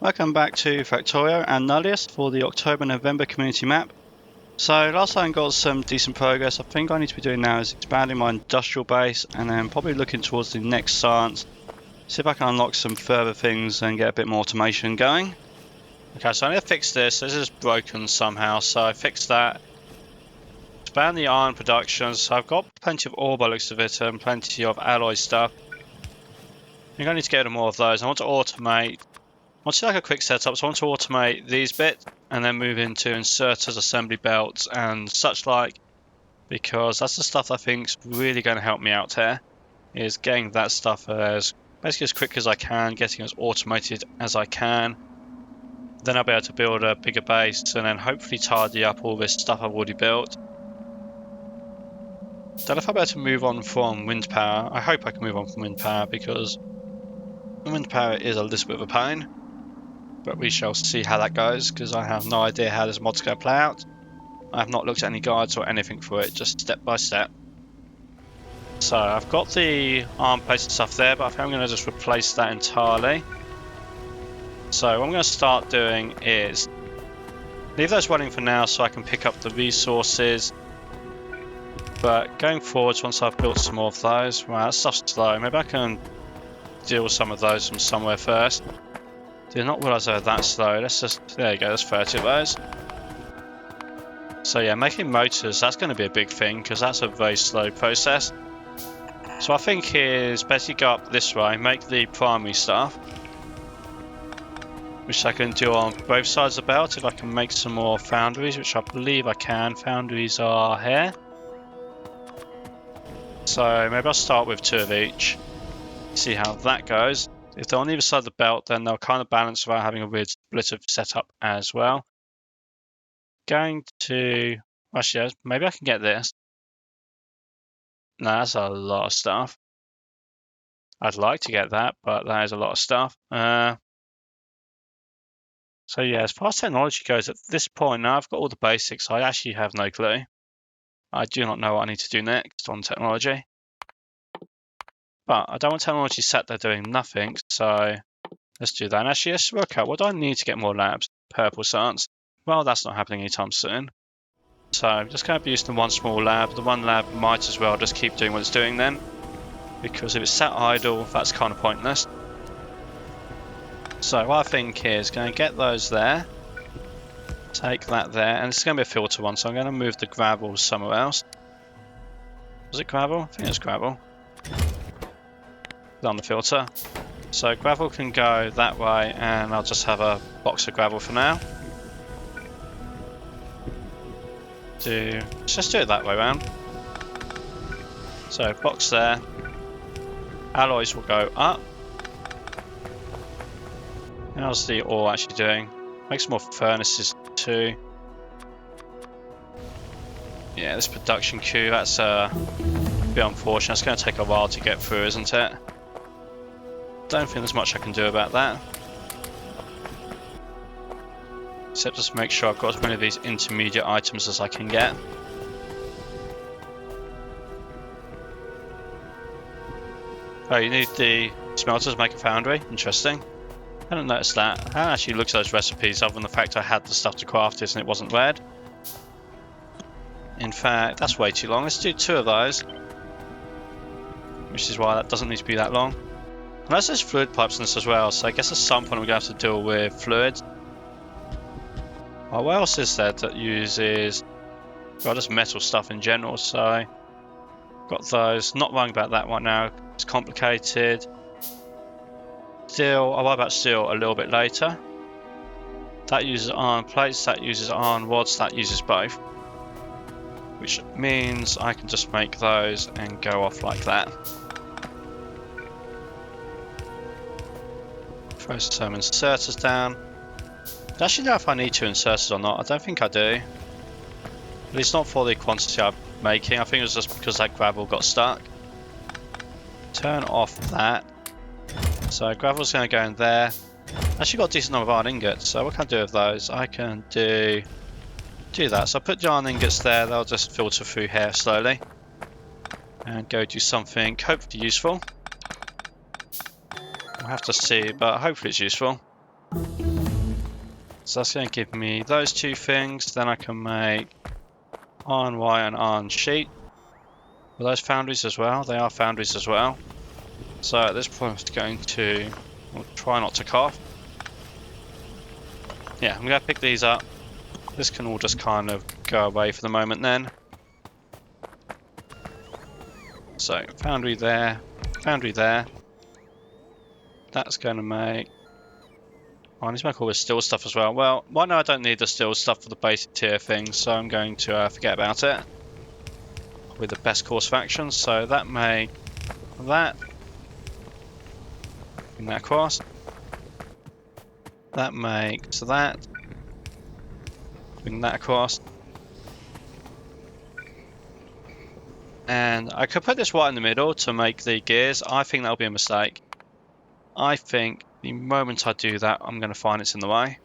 Welcome back to Factorio and Nullius for the October-November community map. So last time got some decent progress. I think I need to be doing now is expanding my industrial base and then probably looking towards the next science. See if I can unlock some further things and get a bit more automation going. Okay, so I need to fix this. This is broken somehow, so I fixed that. Expand the iron production. So I've got plenty of ore by the looks of it and plenty of alloy stuff. I think I need to get more of those. I want to automate. I want to do like a quick setup, so I want to automate these bits and then move into inserters, assembly belts and such like, because that's the stuff I think is really going to help me out here, is getting that stuff basically as quick as I can, getting as automated as I can. Then I'll be able to build a bigger base and then hopefully tidy up all this stuff I've already built. Don't know if I'll be able to move on from wind power. I hope I can move on from wind power because wind power is a little bit of a pain. But we shall see how that goes, because I have no idea how this mod's going to play out. I have not looked at any guides or anything for it, just step by step. So I've got the arm plates and stuff there, but I think I'm going to just replace that entirely. So what I'm going to start doing is leave those running for now so I can pick up the resources. But going forwards, once I've built some more of those, wow, that stuff's slow. Maybe I can deal with some of those from somewhere first. Did not realise they were that slow. Let's just, there you go, there's 30 of those. So yeah, making motors, that's going to be a big thing because that's a very slow process. So I think is basically go up this way, make the primary stuff, which I can do on both sides of the belt if I can make some more foundries, which I believe I can. Foundries are here. So maybe I'll start with 2 of each, see how that goes. If they're on either side of the belt, then they'll kind of balance without having a weird split of setup as well. Going to, actually, maybe I can get this. No, that's a lot of stuff. I'd like to get that, but that is a lot of stuff. So yeah, as far as technology goes, at this point now I've got all the basics. I actually have no clue. I do not know what I need to do next on technology. But I don't want technology sat there doing nothing, so let's do that. And actually, let's work out, what do I need to get more labs? Purple science. Well, that's not happening anytime soon. So I'm just going to be using the one small lab. The one lab might as well just keep doing what it's doing then, because if it's sat idle, that's kind of pointless. So what I think is going to get those there, take that there, and it's going to be a filter one, so I'm going to move the gravel somewhere else. Was it gravel? I think it's gravel. On the filter. So gravel can go that way, and I'll just have a box of gravel for now. Let's just do it that way around. So box there. Alloys will go up. How's the ore actually doing? Make some more furnaces too. Yeah, this production queue, that's a bit unfortunate. It's going to take a while to get through, isn't it? Don't think there's much I can do about that. Except just make sure I've got as many of these intermediate items as I can get. Oh, you need the smelters to make a foundry? Interesting. I didn't notice that. I haven't actually looked at those recipes other than the fact I had the stuff to craft it and it wasn't red. In fact, that's way too long. Let's do 2 of those. Which is why that doesn't need to be that long. Unless there's fluid pipes in this as well, so I guess at some point we're going to have to deal with fluids. Oh, what else is there that uses, well, just metal stuff in general, so got those. Not worrying about that right now, it's complicated. Steel, I'll worry about steel a little bit later. That uses iron plates, that uses iron rods, that uses both. Which means I can just make those and go off like that. Throw some inserters down. I actually know if I need 2 inserters or not. I don't think I do. At least not for the quantity I'm making. I think it was just because that gravel got stuck. Turn off that. So gravel's going to go in there. Actually got a decent number of iron ingots. So what can I do with those? I can do that. So I put the iron ingots there. They'll just filter through here slowly. And go do something hopefully useful. We'll have to see, but hopefully it's useful. So that's going to give me those two things. Then I can make iron wire and iron sheet. Are those foundries as well? They are foundries as well. So at this point I'm going to try not to cough. Yeah, I'm going to pick these up. This can all just kind of go away for the moment then. So foundry there, foundry there. That's going to make... Oh, I need to make all this steel stuff as well. Well, right now I don't need the steel stuff for the basic tier things, so I'm going to forget about it. With the best course factions, so that may... that. Bring that across. That makes that. Bring that across. And I could put this right in the middle to make the gears. I think that'll be a mistake. I think the moment I do that, I'm going to find it's in the way.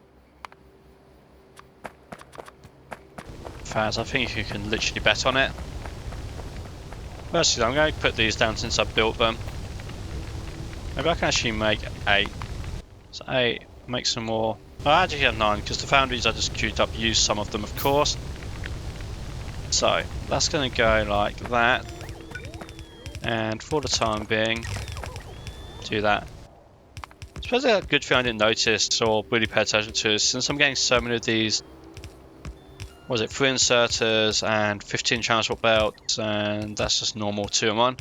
Faz, I think you can literally bet on it. Firstly, I'm going to put these down since I've built them. Maybe I can actually make 8. So 8, make some more. I actually have 9 because the foundries I just queued up use some of them, of course. So that's going to go like that. And for the time being, do that. I suppose a good thing I didn't notice or really pay attention to is since I'm getting so many of these, what was it, 3 inserters and 15 transport belts, and that's just normal 2-in-1.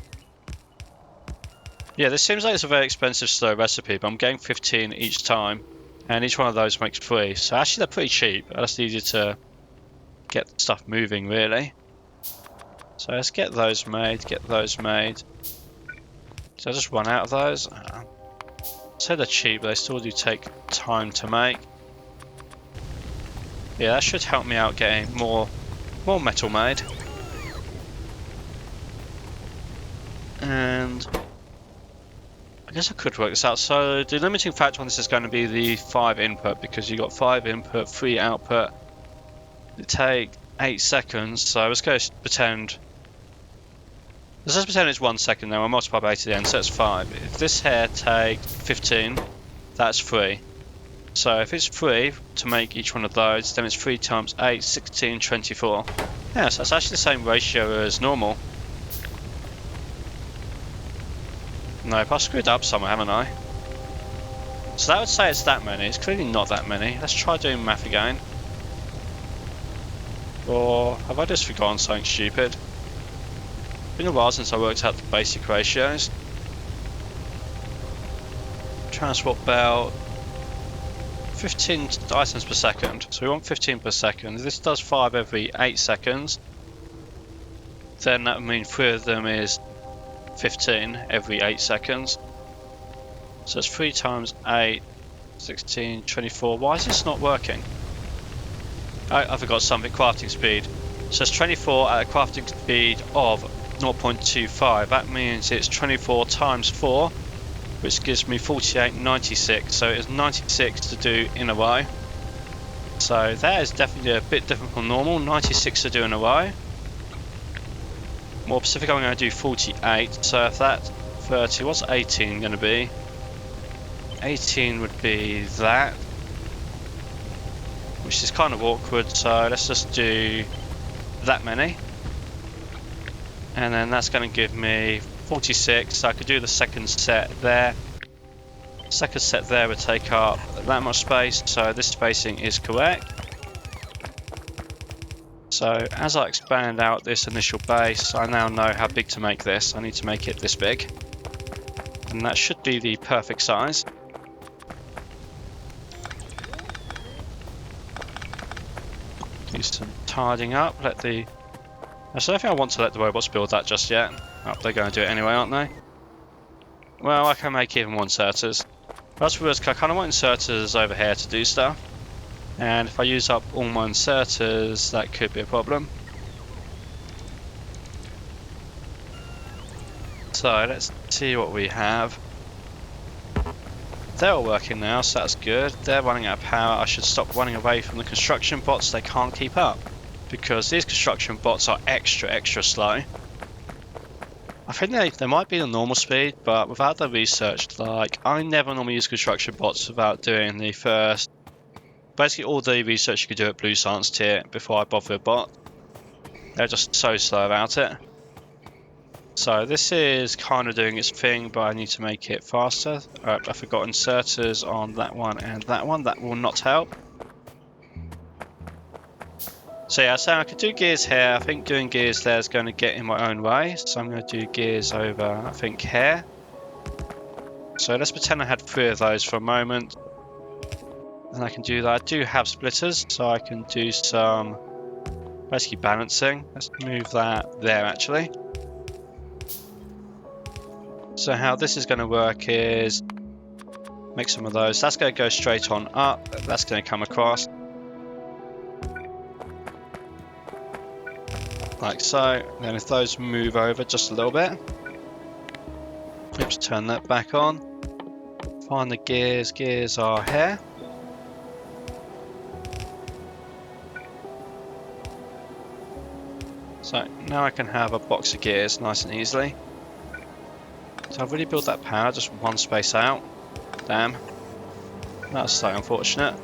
Yeah, this seems like it's a very expensive slow recipe, but I'm getting 15 each time, and each one of those makes 3. So actually they're pretty cheap, and that's easy to get stuff moving really. So let's get those made, get those made. Did I just run out of those? I'd say they're cheap, but they still do take time to make. Yeah, that should help me out getting more metal made. And I guess I could work this out. So the limiting factor on this is going to be the 5 input, because you got 5 input, 3 output. It takes 8 seconds, so let's go pretend. Let's just pretend it's 1 second now. I'll multiply by 8 at the end, so it's 5. If this here takes 15, that's 3. So if it's 3 to make each one of those, then it's 3 times 8, 16, 24. Yeah, so that's actually the same ratio as normal. No, but I screwed up somewhere, haven't I? So that would say it's that many. It's clearly not that many. Let's try doing math again. Or have I just forgotten something stupid? It's been a while since I worked out the basic ratios. Transport belt. 15 items per second. So we want 15 per second. If this does 5 every 8 seconds, then that would mean 3 of them is 15 every 8 seconds. So it's 3 times 8, 16, 24. Why is this not working? I forgot something, crafting speed. So it's 24 at a crafting speed of 0.25. That means it's 24 times 4, which gives me 48.96. So it's 96 to do in a row. So that is definitely a bit different from normal. 96 to do in a row. More specific, I'm going to do 48. So if that's 30, what's 18 going to be? 18 would be that, which is kind of awkward, so let's just do that many. And then that's going to give me 46, so I could do the second set there. Second set there would take up that much space, so this spacing is correct. So as I expand out this initial base, I now know how big to make this. I need to make it this big. And that should be the perfect size. Do some tidying up, let the... Actually, I don't think I want to let the robots build that just yet. Oh, they're going to do it anyway, aren't they? Well, I can make even more inserters. That's for risk. I kind of want inserters over here to do stuff. And if I use up all my inserters, that could be a problem. So let's see what we have. They're all working now, so that's good. They're running out of power. I should stop running away from the construction bots. They can't keep up, because these construction bots are extra slow. I think they might be the normal speed, but without the research, like, I never normally use construction bots without doing the first basically all the research you could do at Blue Science tier before I bother a bot. They're just so slow about it. So this is kind of doing its thing, but I need to make it faster. I forgot inserters on that one and that one. That will not help. So yeah, so I could do gears here. I think doing gears there is going to get in my own way. So I'm going to do gears over, I think, here. So let's pretend I had 3 of those for a moment. And I can do that. I do have splitters, so I can do some basically balancing. Let's move that there actually. So how this is going to work is make some of those. That's going to go straight on up. That's going to come across. Like so. Then if those move over just a little bit. Oops, turn that back on. Find the gears. Gears are here. So now I can have a box of gears nice and easily. So I've really built that power just one space out. Damn. That's so unfortunate.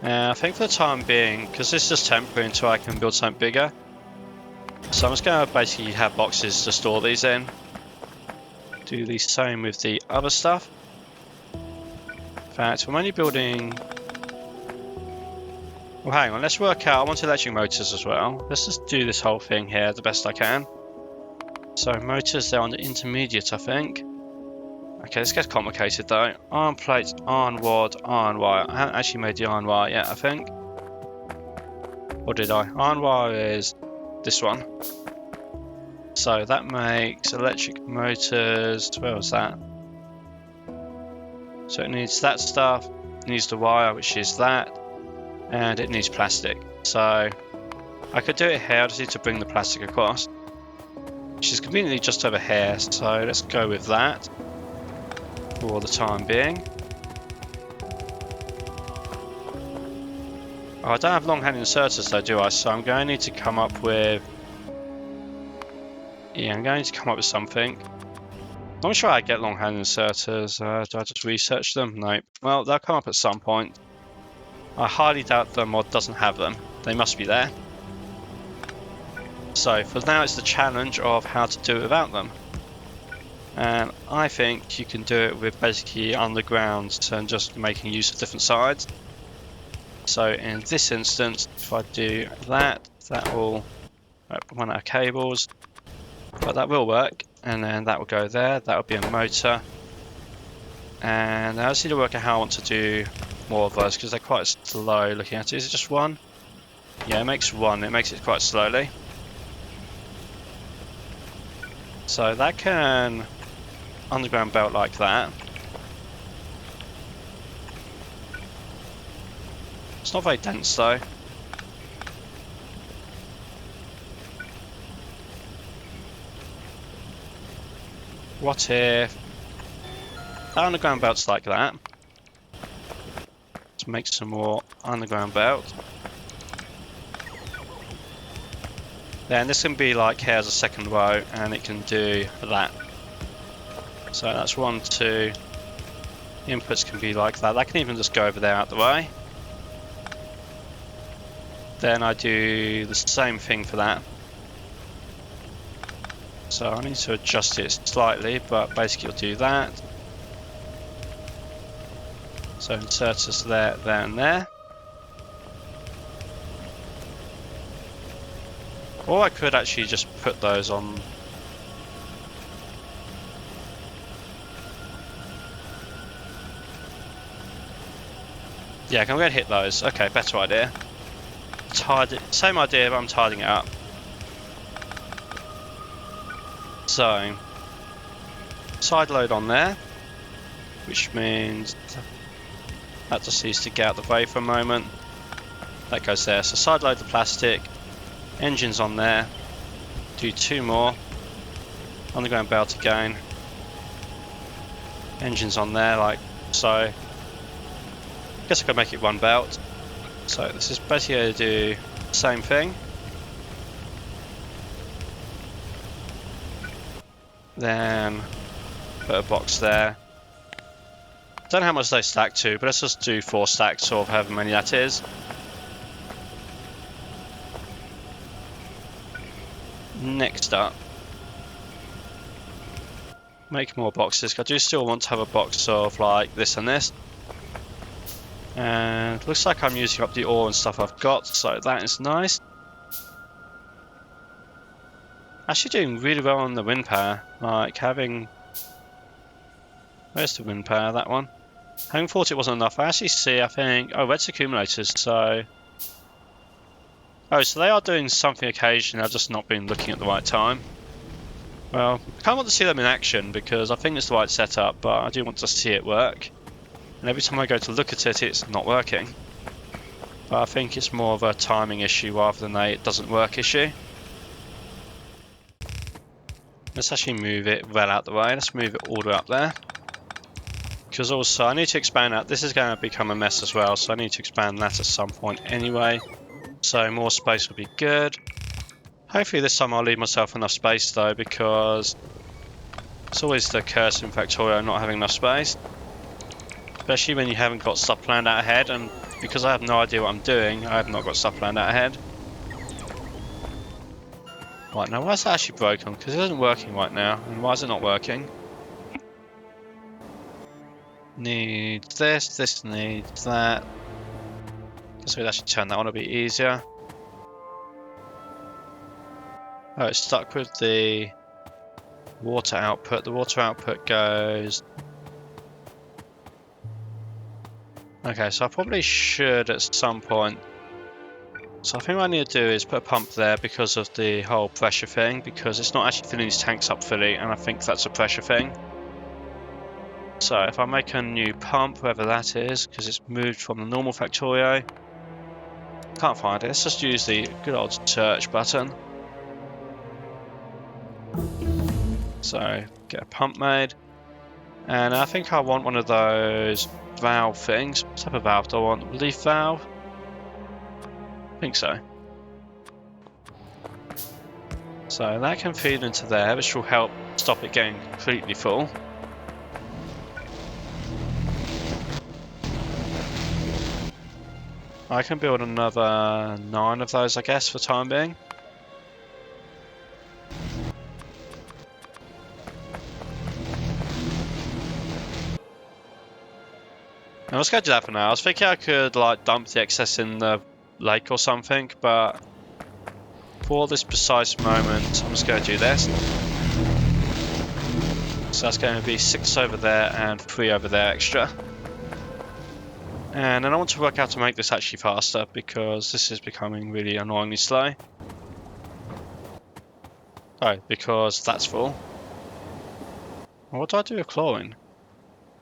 I think for the time being, because this is just temporary until I can build something bigger. So I'm just going to basically have boxes to store these in. Do the same with the other stuff. In fact, I'm only building... Well, hang on, let's work out. I want electric motors as well. Let's just do this whole thing here the best I can. So motors, they're on the intermediate, I think. Okay, this gets complicated though. Iron plates, iron rod, iron wire. I haven't actually made the iron wire yet, I think. Or did I? Iron wire is this one. So that makes electric motors. Where was that? So it needs that stuff. It needs the wire, which is that. And it needs plastic. So I could do it here. I just need to bring the plastic across. Which is conveniently just over here, so let's go with that for the time being. Oh, I don't have long-handed inserters though, do I? So I'm going to need to come up with... Yeah, I'm going to need to come up with something. I'm not sure I get long-handed inserters. Do I just research them? No. Well, they'll come up at some point. I highly doubt the mod doesn't have them. They must be there. So for now it's the challenge of how to do it without them. And I think you can do it with basically underground and just making use of different sides. So in this instance, if I do that, that will run out of cables. But that will work, and then that will go there, that will be a motor. And I just need to work out how I want to do more of those because they're quite slow looking at it. Is it just one? Yeah, it makes one, it makes it quite slowly. So that can underground belt like that. It's not very dense though. What if that underground belt's like that? Let's make some more underground belt. Then this can be like here as a second row, and it can do that. So that's 1, 2. Inputs can be like that. That can even just go over there out the way. Then I do the same thing for that. So I need to adjust it slightly, but basically I'll do that. So inserters there, there and there. Or I could actually just put those on. Yeah, I'm going to hit those. Okay, better idea. Same idea, but I'm tidying it up. So, side load on there, which means that just needs to get out of the way for a moment. That goes there. So side load the plastic. Engines on there. Do 2 more. Underground belt again. Engines on there, like so. Guess I could make it 1 belt. So this is basically going to do the same thing. Then put a box there. Don't know how much they stack to, but let's just do 4 stacks of however many that is. Next up, make more boxes. I do still want to have a box of like this and this. And looks like I'm using up the ore and stuff I've got, so that is nice. Actually doing really well on the wind power, like having... Where's the wind power, that one? Having thought it wasn't enough, I actually see, I think... Oh, red's accumulators, so... Oh, so they are doing something occasionally, I've just not been looking at the right time. Well, I kind of want to see them in action, because I think it's the right setup, but I do want to see it work. And every time I go to look at it, it's not working. But I think it's more of a timing issue rather than a it doesn't work issue. Let's actually move it well out the way. Let's move it all the way up there. Because also I need to expand that. This is going to become a mess as well, so I need to expand that at some point anyway. So more space would be good. Hopefully this time I'll leave myself enough space though, because it's always the curse in Factorio not having enough space. Especially when you haven't got stuff planned out ahead, and because I have no idea what I'm doing, I have not got stuff planned out ahead. Right, now why is that actually broken? Because it isn't working right now. And why is it not working? Needs this, this needs that. Guess we'd actually turn that on a bit easier. Oh, it's stuck with the water output. The water output goes... Okay, so I probably should at some point... So I think what I need to do is put a pump there because of the whole pressure thing, because it's not actually filling these tanks up fully, and I think that's a pressure thing. So if I make a new pump, wherever that is, because it's moved from the normal Factorio, can't find it. Let's just use the good old search button. So get a pump made, and I think I want one of those valve things. What type of valve do I want? Relief valve? I think so. So that can feed into there, which will help stop it getting completely full. I can build another 9 of those, I guess, for the time being. Now let's go do that for now. I was thinking I could like dump the excess in the lake or something, but for this precise moment, I'm just going to do this. So that's going to be 6 over there and 3 over there extra. And then I want to work out to make this actually faster, because this is becoming really annoyingly slow. Oh, because that's full. Well, what do I do with chlorine?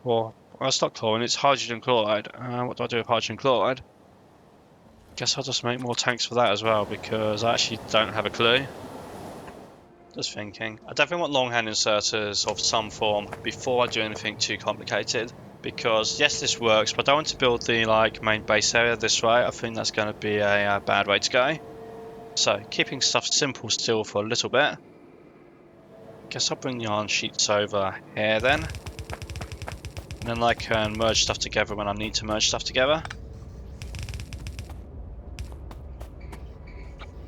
Well, it's not chlorine, it's hydrogen chloride. What do I do with hydrogen chloride? Guess I'll just make more tanks for that as well, because I actually don't have a clue. Just thinking. I definitely want longhand inserters of some form before I do anything too complicated. Because yes, this works, but I don't want to build the like main base area this way. I think that's going to be a bad way to go. So keeping stuff simple still for a little bit. Guess I'll bring yarn sheets over here then. And then I can merge stuff together when I need to merge stuff together.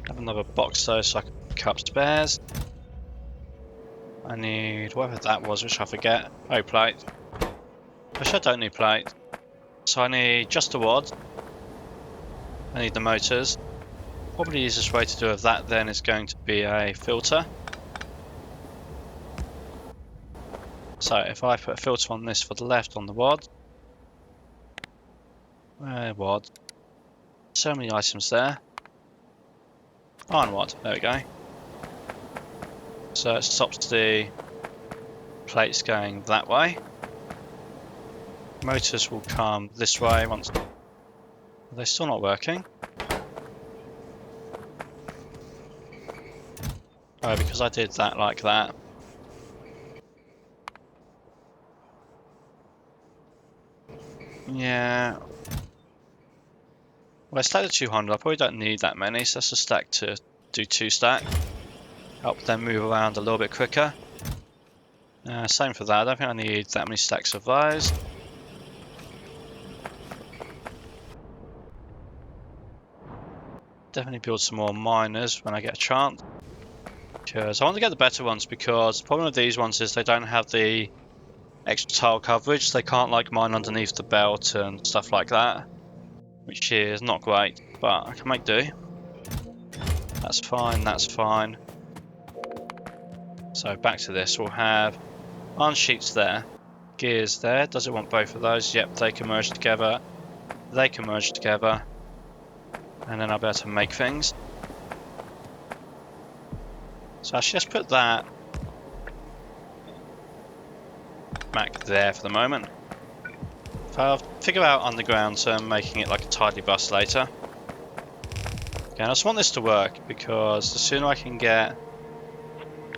Have another box though, so I can pick up spares. I need whatever that was, which I forget. Oh, plate. Actually, I don't need plate. So I need just a wad. I need the motors. Probably the easiest way to do with that then is going to be a filter. So if I put a filter on this for the left on the wad. Wad. So many items there. Iron wad, there we go. So it stops the plates going that way. Motors will come this way once... Are they still not working? Oh, because I did that like that. Yeah. Well, I stacked at 200. I probably don't need that many, so let's just stack to do 2 stack. Help them move around a little bit quicker. Same for that. I don't think I need that many stacks of those. definitely build some more miners when I get a chance. Because I want to get the better ones, because the problem with these ones is they don't have the extra tile coverage. They can't like mine underneath the belt and stuff like that, which is not great, but I can make do. That's fine, that's fine. So back to this, we'll have iron sheets there, gears there. Does it want both of those? Yep, they can merge together. They can merge together. And then I'll be able to make things. So I should just put that back there for the moment. If I'll figure out underground making it like a tidy bus later. Okay, I just want this to work, because the sooner I can get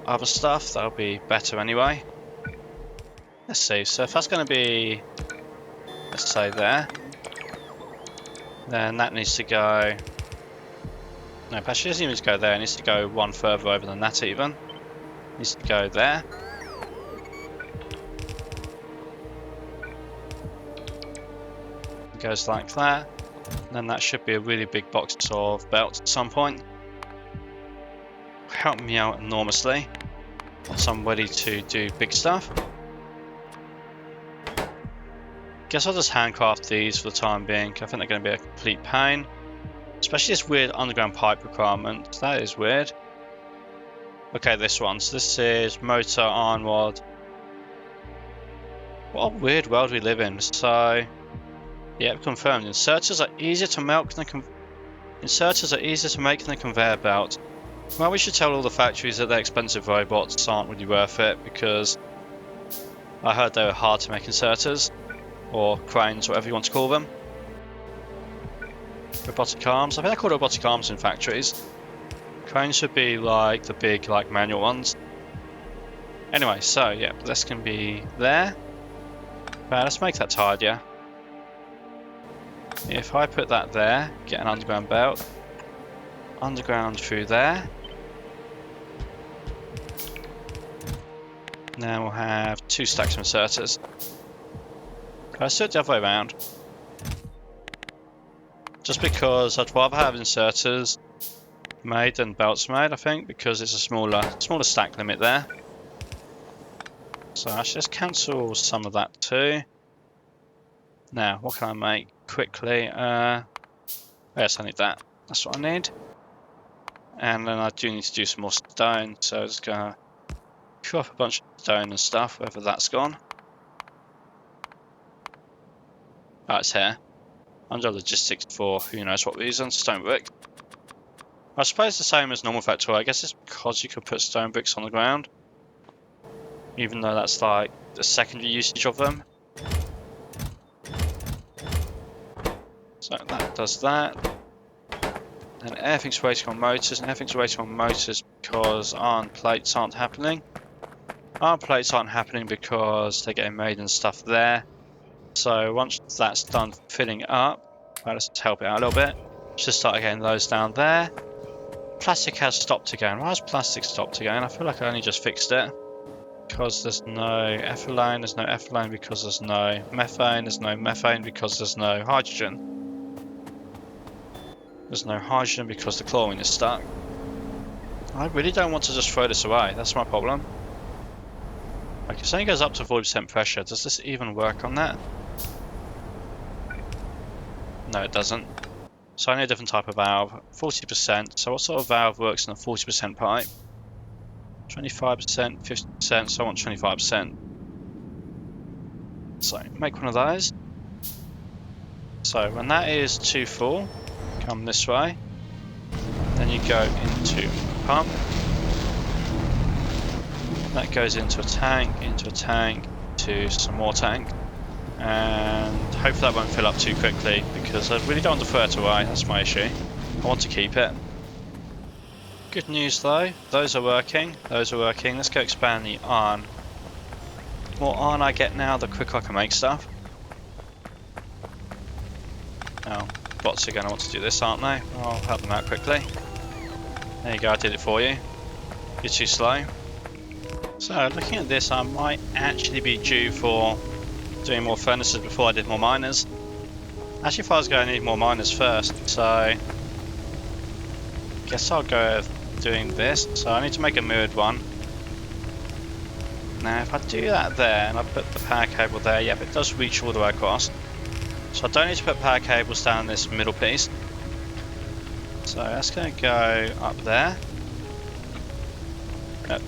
other stuff, that'll be better anyway. Let's see, so if that's going to be, let's say there, then that needs to go, no, actually doesn't even need to go there, it needs to go one further over than that even. It needs to go there. It goes like that, and then that should be a really big box of belts at some point. Help me out enormously once I'm ready to do big stuff. Guess I'll just handcraft these for the time being. I think they're going to be a complete pain, especially this weird underground pipe requirement. That is weird. Okay, this one. So this is motor iron rod. What a weird world we live in. So yeah, confirmed. Inserters are easier to make than a conveyor belt. Well, we should tell all the factories that their expensive robots aren't really worth it, because I heard they were hard to make inserters, or cranes, whatever you want to call them. Robotic arms. I think they're called robotic arms in factories. Cranes should be like the big, like manual ones. Anyway, so yeah, this can be there. But let's make that tidier. If I put that there, get an underground belt, underground through there. Now we'll have 2 stacks of inserters. Let's do it the other way around. Just because I'd rather have inserters made than belts made, I think, because it's a smaller stack limit there. So I should just cancel some of that too. Now, what can I make quickly? Yes, I need that. That's what I need. And then I do need to do some more stone, so I'm just gonna chew up a bunch of stone and stuff, whether that's gone. Oh, it's here. Under logistics for who knows what reason. Stone brick. I suppose the same as normal Factorio. I guess it's because you could put stone bricks on the ground, even though that's like the secondary usage of them. So that does that. And everything's waiting on motors, and everything's waiting on motors because iron plates aren't happening. Iron plates aren't happening because they're getting made and stuff there. So once that's done filling up, well, let's help it out a little bit. Just start getting those down there. Plastic has stopped again. Why has plastic stopped again? I feel like I only just fixed it. Because there's no ethylene, there's no ethylene because there's no methane, there's no methane because there's no hydrogen. There's no hydrogen because the chlorine is stuck. I really don't want to just throw this away, that's my problem. Like, if something goes up to 40% pressure, does this even work on that? No, it doesn't. So I need a different type of valve. 40%, so what sort of valve works in a 40% pipe? 25%, 50%, so I want 25%. So, make one of those. So, when that is too full, come this way. Then you go into a pump. That goes into a tank, to some more tank. And hopefully that won't fill up too quickly, because I really don't want to throw it away, that's my issue. I want to keep it. Good news though, those are working. Let's go expand the iron. The more iron I get now, the quicker I can make stuff. Now, bots are going to want to do this, aren't they? I'll help them out quickly. There you go, I did it for you. You're too slow. So, looking at this, I might actually be due for doing more furnaces before I did more miners. Actually, if I was going to need more miners first, so guess I'll go with doing this. So I need to make a mirrored one. Now if I do that there and I put the power cable there, yep, it does reach all the way across. So I don't need to put power cables down this middle piece. So that's going to go up there.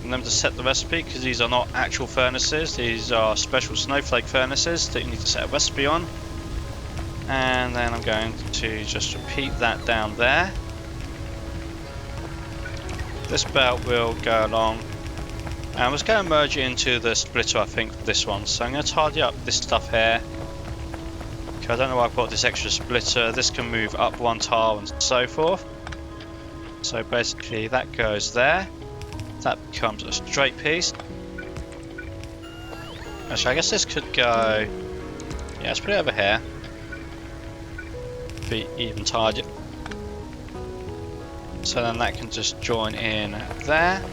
Remember to set the recipe because these are not actual furnaces, these are special snowflake furnaces that you need to set a recipe on. And then I'm going to just repeat that down there. This belt will go along. And I was going to merge it into the splitter, I think, for this one. So I'm going to tidy up this stuff here. Okay, I don't know why I've got this extra splitter. This can move up one tile and so forth. So basically that goes there. That becomes a straight piece. Actually, I guess this could go... Yeah, let's put it over here. Be even tidier. So then that can just join in there.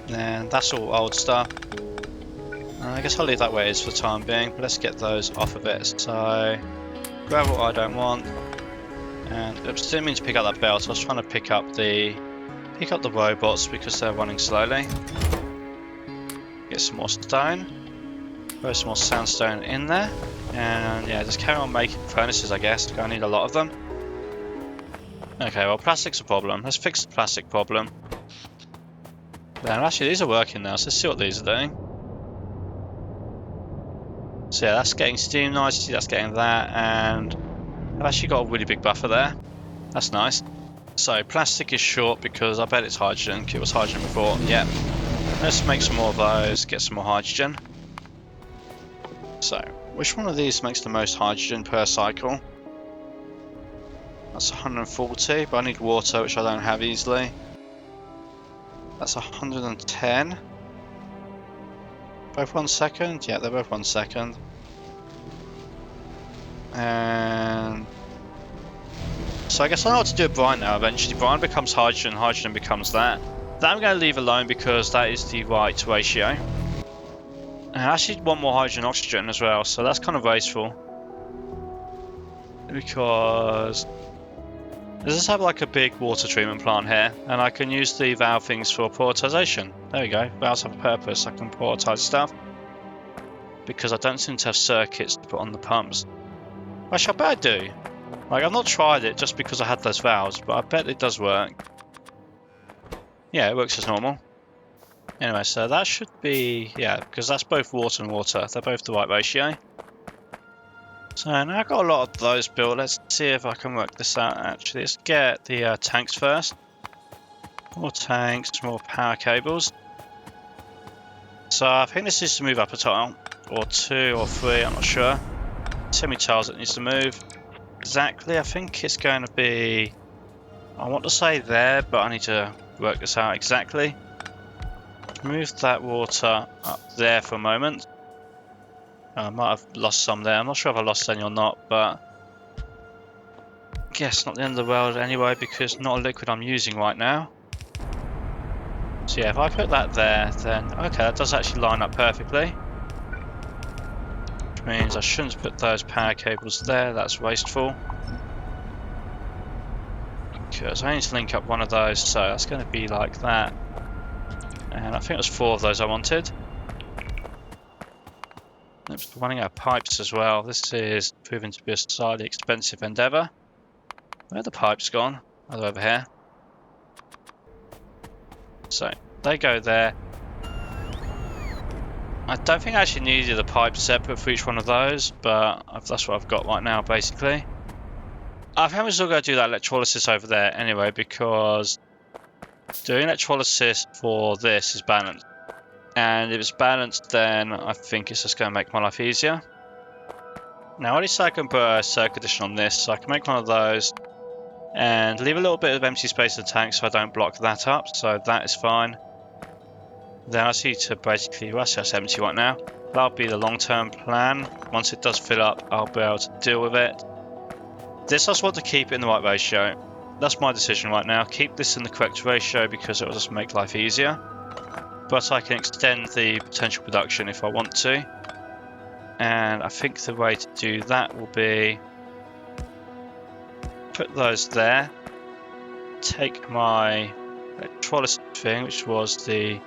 And that's all old stuff. I guess I'll leave that where it is for the time being, but let's get those off of it. So, gravel I don't want. And oops, didn't mean to pick up that belt. I was trying to pick up the robots because they're running slowly. Get some more stone. Throw some more sandstone in there. And yeah, just carry on making furnaces, I guess. I need a lot of them. Okay, well, plastic's a problem. Let's fix the plastic problem. Then actually, these are working now, so let's see what these are doing. So yeah, that's getting steam nicely, that's getting that, and I've actually got a really big buffer there. That's nice. So plastic is short because I bet it's hydrogen. It was hydrogen before. Yeah. Let's make some more of those, get some more hydrogen. So, which one of these makes the most hydrogen per cycle? That's 140, but I need water, which I don't have easily. That's 110. Both 1 second? Yeah, they're both 1 second. And so I guess I know what to do with brine now eventually. Brine becomes hydrogen, hydrogen becomes that. That I'm going to leave alone because that is the right ratio. And I actually want more hydrogen and oxygen as well, so that's kind of wasteful. Because does this have like a big water treatment plant here? And I can use the valve things for prioritization. There we go, valves have a purpose, I can prioritize stuff. Because I don't seem to have circuits to put on the pumps. Actually, I bet I do. Like, I've not tried it just because I had those valves, but I bet it does work. Yeah, it works as normal. Anyway, so that should be, yeah, because that's both water and water. They're both the right ratio. So now I've got a lot of those built. Let's see if I can work this out actually. Let's get the tanks first. More tanks, more power cables. So I think this needs to move up a tile. Or 2 or 3, I'm not sure. Too many tiles it needs to move. Exactly, I think it's going to be... I want to say there, but I need to work this out exactly. Move that water up there for a moment. I might have lost some there. I'm not sure if I lost any or not, but I guess not the end of the world anyway, because not a liquid I'm using right now. So yeah, if I put that there, then okay, that does actually line up perfectly. Which means I shouldn't put those power cables there, that's wasteful. Because I need to link up one of those, so that's going to be like that. And I think it was 4 of those I wanted. Oops, running out of pipes as well. This is proving to be a slightly expensive endeavour. Where are the pipes gone? Oh, they're over here. So, they go there. I don't think I actually needed a pipe separate for each one of those, but that's what I've got right now, basically. I think we're still going to do that electrolysis over there anyway, because doing electrolysis for this is balanced. And if it's balanced, then I think it's just going to make my life easier. Now, I already said I can put a circuit addition on this, so I can make one of those and leave a little bit of empty space in the tank so I don't block that up, so that is fine. Then I just need to basically, well, that's empty right now. That'll be the long-term plan. Once it does fill up, I'll be able to deal with it. This I just want to keep it in the right ratio. That's my decision right now. Keep this in the correct ratio because it will just make life easier. But I can extend the potential production if I want to. And I think the way to do that will be... put those there. Take my electrolysis thing, which was this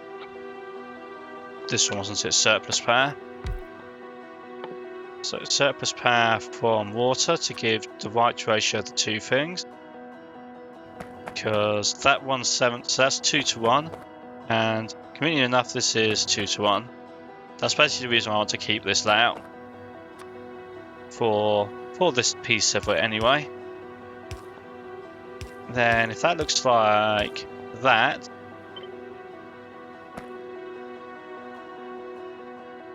one, wasn't it? Surplus power. So surplus power from water to give the right ratio of the two things. Because that one's 7, so that's 2 to 1. And conveniently enough, this is 2 to 1. That's basically the reason I want to keep this layout. For this piece of it anyway. Then if that looks like that,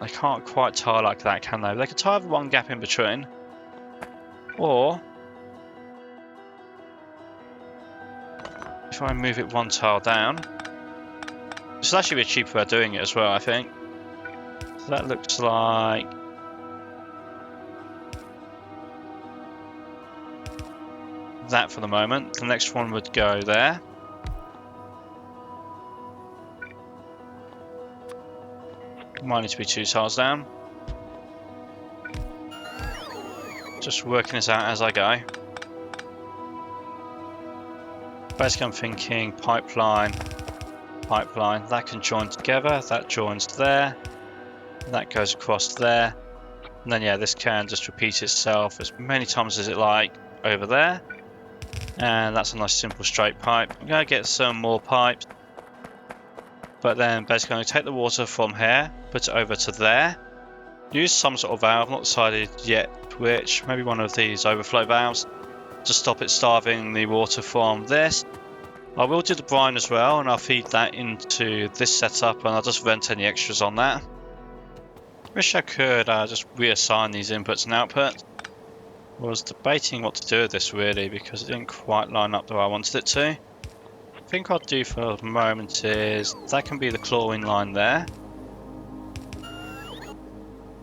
they can't quite tile like that, can they? They can tile with one gap in between. Or if I move it one tile down, this will actually be a cheaper way of doing it as well, I think. So that looks like that for the moment. The next one would go there. Might need to be 2 tiles down. Just working this out as I go. Basically I'm thinking pipeline, pipeline, that can join together, that joins there, that goes across there, and then yeah, this can just repeat itself as many times as it like over there. And that's a nice simple straight pipe. I'm going to get some more pipes, but then basically I'm going to take the water from here, put it over to there, use some sort of valve, not decided yet which, maybe one of these overflow valves to stop it starving the water from this. I will do the brine as well, and I'll feed that into this setup, and I'll just vent any extras on that. Wish I could just reassign these inputs and outputs. Was debating what to do with this really, because it didn't quite line up the way I wanted it to. I think what I'll do for the moment is that can be the chlorine line there.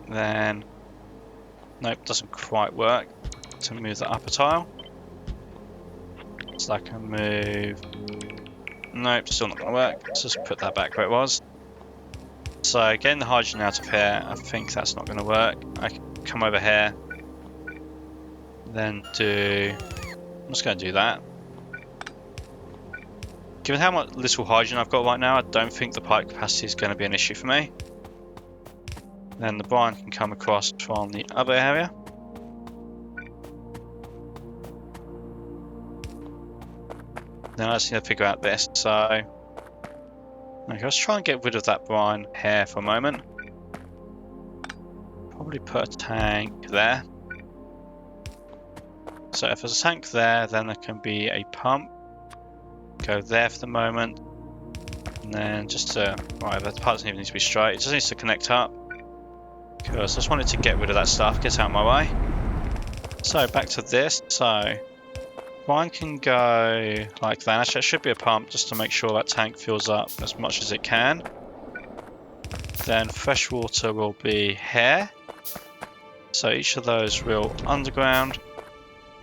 Then, nope, doesn't quite work. To move the upper tile. So I can move. Nope, still not going to work. Let's just put that back where it was. So getting the hydrogen out of here, I think that's not going to work. I can come over here. Then do. I'm just going to do that. Given how much little hydrogen I've got right now, I don't think the pipe capacity is going to be an issue for me. Then the brine can come across from the other area. Then I just need to figure out this. So, okay, let's try and get rid of that brine here for a moment. Probably put a tank there. So if there's a tank there, then there can be a pump. Go there for the moment. And then just to, right, the part doesn't even need to be straight. It just needs to connect up. Because I just wanted to get rid of that stuff, get out of my way. So back to this. So brine can go like that. Actually, it should be a pump just to make sure that tank fills up as much as it can. Then fresh water will be here. So each of those will underground.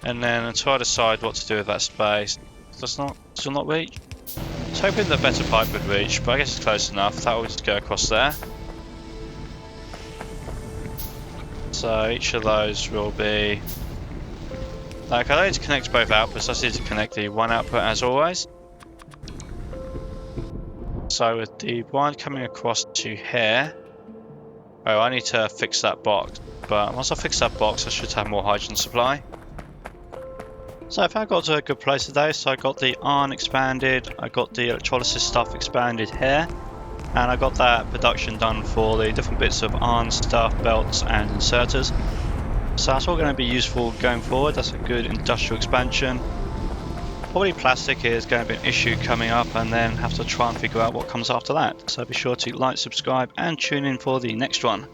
And then until I decide what to do with that space, still not reach. I was hoping the better pipe would reach, but I guess it's close enough. That will just go across there. So each of those will be. Like, I don't need to connect both outputs, I just need to connect the one output as always. So with the brine coming across to here. Oh, I need to fix that box. But once I fix that box, I should have more hydrogen supply. So I think I got to a good place today. So I got the iron expanded, I got the electrolysis stuff expanded here, and I got that production done for the different bits of iron stuff, belts and inserters. So that's all going to be useful going forward. That's a good industrial expansion. Probably plastic is going to be an issue coming up, and then have to try and figure out what comes after that. So be sure to like, subscribe and tune in for the next one.